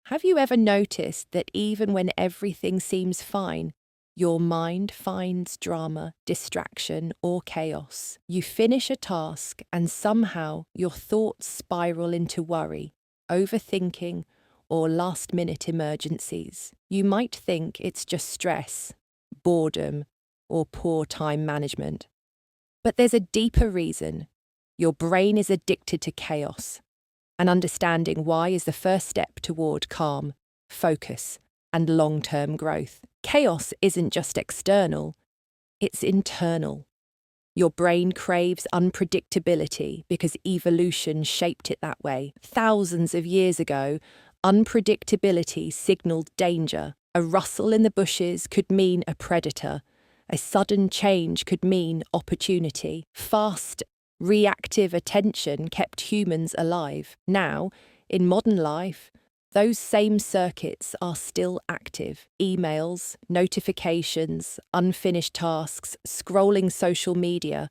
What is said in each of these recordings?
Have you ever noticed that even when everything seems fine, your mind finds drama, distraction, or chaos? You finish a task and somehow your thoughts spiral into worry, overthinking, or last-minute emergencies. You might think it's just stress, boredom, or poor time management. But there's a deeper reason. Your brain is addicted to chaos, and understanding why is the first step toward calm, focus, and long-term growth. Chaos isn't just external, it's internal. Your brain craves unpredictability because evolution shaped it that way. Thousands of years ago, unpredictability signaled danger. A rustle in the bushes could mean a predator. A sudden change could mean opportunity. Fast, reactive attention kept humans alive. Now, in modern life, those same circuits are still active. Emails, notifications, unfinished tasks, scrolling social media,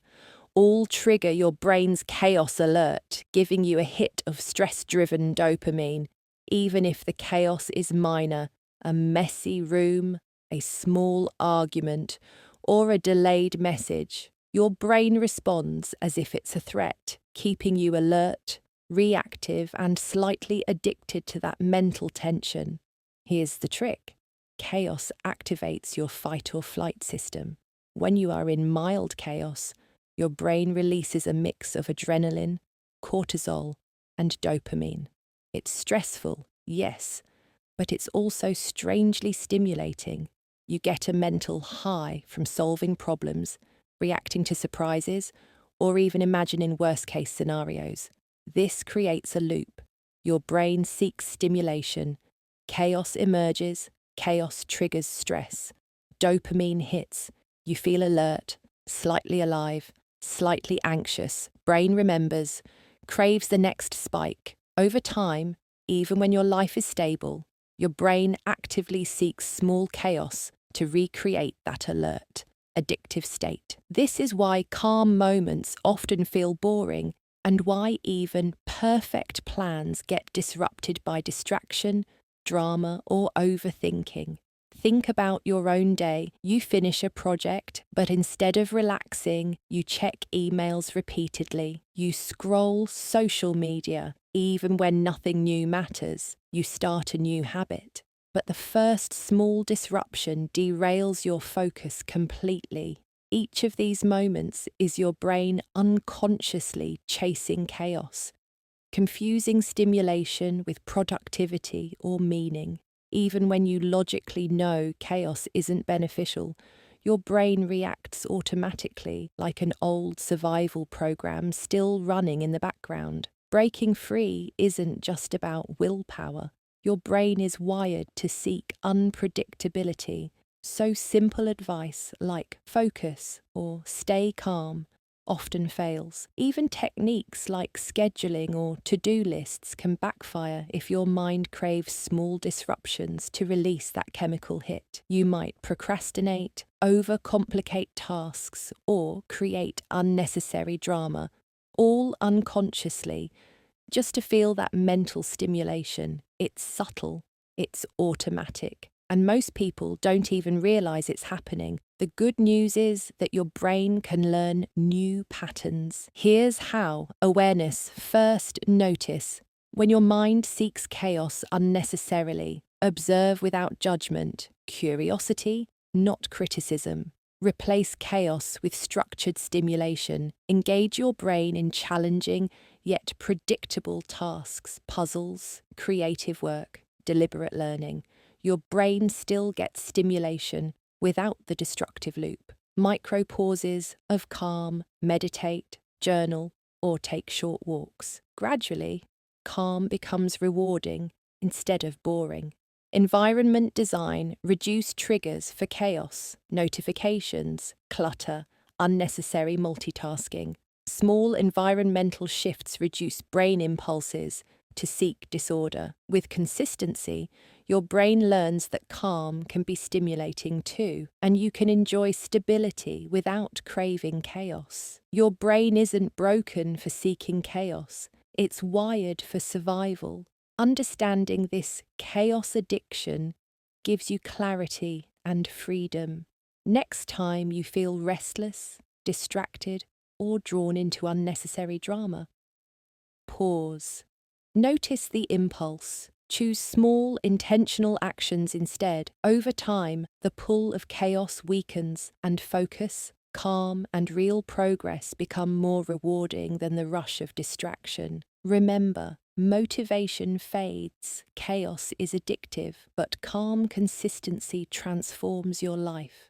all trigger your brain's chaos alert, giving you a hit of stress-driven dopamine, even if the chaos is minor, a messy room, a small argument, or a delayed message. Your brain responds as if it's a threat, keeping you alert, reactive, and slightly addicted to that mental tension. Here's the trick. Chaos activates your fight or flight system. When you are in mild chaos, your brain releases a mix of adrenaline, cortisol, and dopamine. It's stressful, yes, but it's also strangely stimulating. You get a mental high from solving problems, reacting to surprises, or even imagining worst-case scenarios. This creates a loop. Your brain seeks stimulation. Chaos emerges. Chaos triggers stress. Dopamine hits. You feel alert, slightly alive, slightly anxious. Brain remembers, craves the next spike. Over time, even when your life is stable, your brain actively seeks small chaos to recreate that alert, addictive state. This is why calm moments often feel boring and why even perfect plans get disrupted by distraction, drama, or overthinking. Think about your own day. You finish a project, but instead of relaxing, you check emails repeatedly. You scroll social media, even when nothing new matters. You start a new habit. But the first small disruption derails your focus completely. Each of these moments is your brain unconsciously chasing chaos, confusing stimulation with productivity or meaning. Even when you logically know chaos isn't beneficial, your brain reacts automatically, like an old survival program still running in the background. Breaking free isn't just about willpower. Your brain is wired to seek unpredictability. So simple advice like focus or stay calm often fails. Even techniques like scheduling or to-do lists can backfire if your mind craves small disruptions to release that chemical hit. You might procrastinate, overcomplicate tasks, or create unnecessary drama, all unconsciously, just to feel that mental stimulation. It's subtle, it's automatic. And most people don't even realize it's happening. The good news is that your brain can learn new patterns. Here's how. Awareness. First, notice. When your mind seeks chaos unnecessarily, observe without judgment. Curiosity, not criticism. Replace chaos with structured stimulation. Engage your brain in challenging yet predictable tasks, puzzles, creative work, deliberate learning. Your brain still gets stimulation without the destructive loop. Micro pauses of calm, meditate, journal, or take short walks. Gradually, calm becomes rewarding instead of boring. Environment design, reduce triggers for chaos, notifications, clutter, unnecessary multitasking. Small environmental shifts reduce brain impulses to seek disorder. With consistency, your brain learns that calm can be stimulating too, and you can enjoy stability without craving chaos. Your brain isn't broken for seeking chaos. It's wired for survival, Understanding this chaos addiction gives you clarity and freedom. Next time you feel restless, distracted, or drawn into unnecessary drama, pause. Notice the impulse. Choose small, intentional actions instead. Over time, the pull of chaos weakens, and focus, calm, and real progress become more rewarding than the rush of distraction. Remember, motivation fades, chaos is addictive, but calm consistency transforms your life.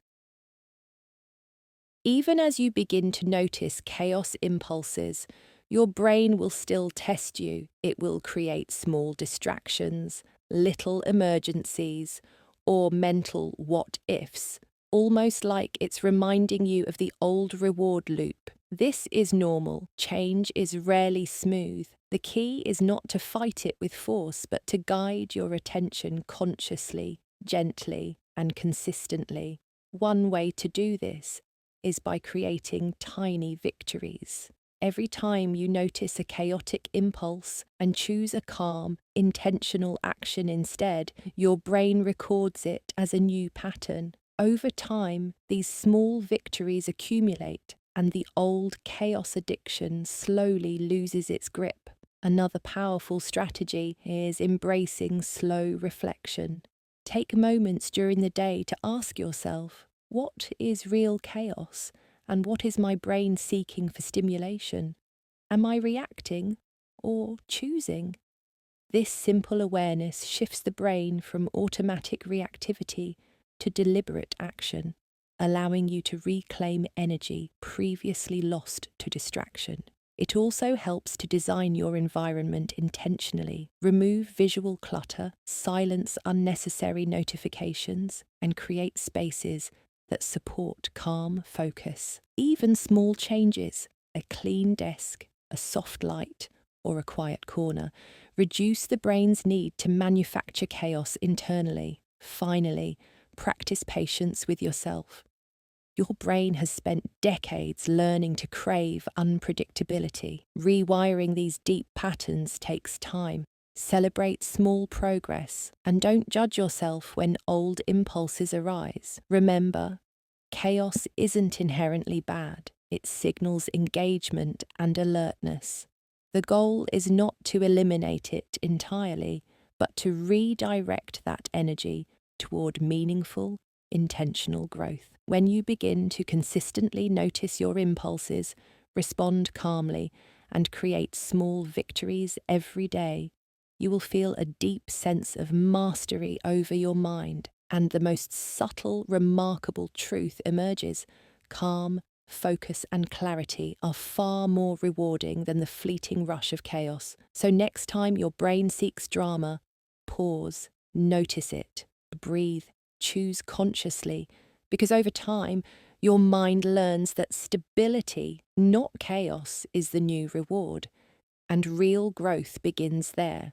Even as you begin to notice chaos impulses, your brain will still test you. It will create small distractions, little emergencies, or mental what ifs, almost like it's reminding you of the old reward loop. This is normal. Change is rarely smooth. The key is not to fight it with force, but to guide your attention consciously, gently, and consistently. One way to do this is by creating tiny victories. Every time you notice a chaotic impulse and choose a calm, intentional action instead, your brain records it as a new pattern. Over time, these small victories accumulate, and the old chaos addiction slowly loses its grip. Another powerful strategy is embracing slow reflection. Take moments during the day to ask yourself, what is real chaos? And what is my brain seeking for stimulation? Am I reacting or choosing? This simple awareness shifts the brain from automatic reactivity to deliberate action, allowing you to reclaim energy previously lost to distraction. It also helps to design your environment intentionally, remove visual clutter, silence unnecessary notifications, and create spaces that support calm focus. Even small changes, a clean desk, a soft light, or a quiet corner, reduce the brain's need to manufacture chaos internally. Finally, practice patience with yourself. Your brain has spent decades learning to crave unpredictability. Rewiring these deep patterns takes time. Celebrate small progress and don't judge yourself when old impulses arise. Remember, chaos isn't inherently bad. It signals engagement and alertness. The goal is not to eliminate it entirely, but to redirect that energy toward meaningful, intentional growth. When you begin to consistently notice your impulses, respond calmly, and create small victories every day, you will feel a deep sense of mastery over your mind, and the most subtle, remarkable truth emerges. Calm, focus, and clarity are far more rewarding than the fleeting rush of chaos. So next time your brain seeks drama, pause, notice it, breathe, choose consciously, because over time, your mind learns that stability, not chaos, is the new reward, and real growth begins there.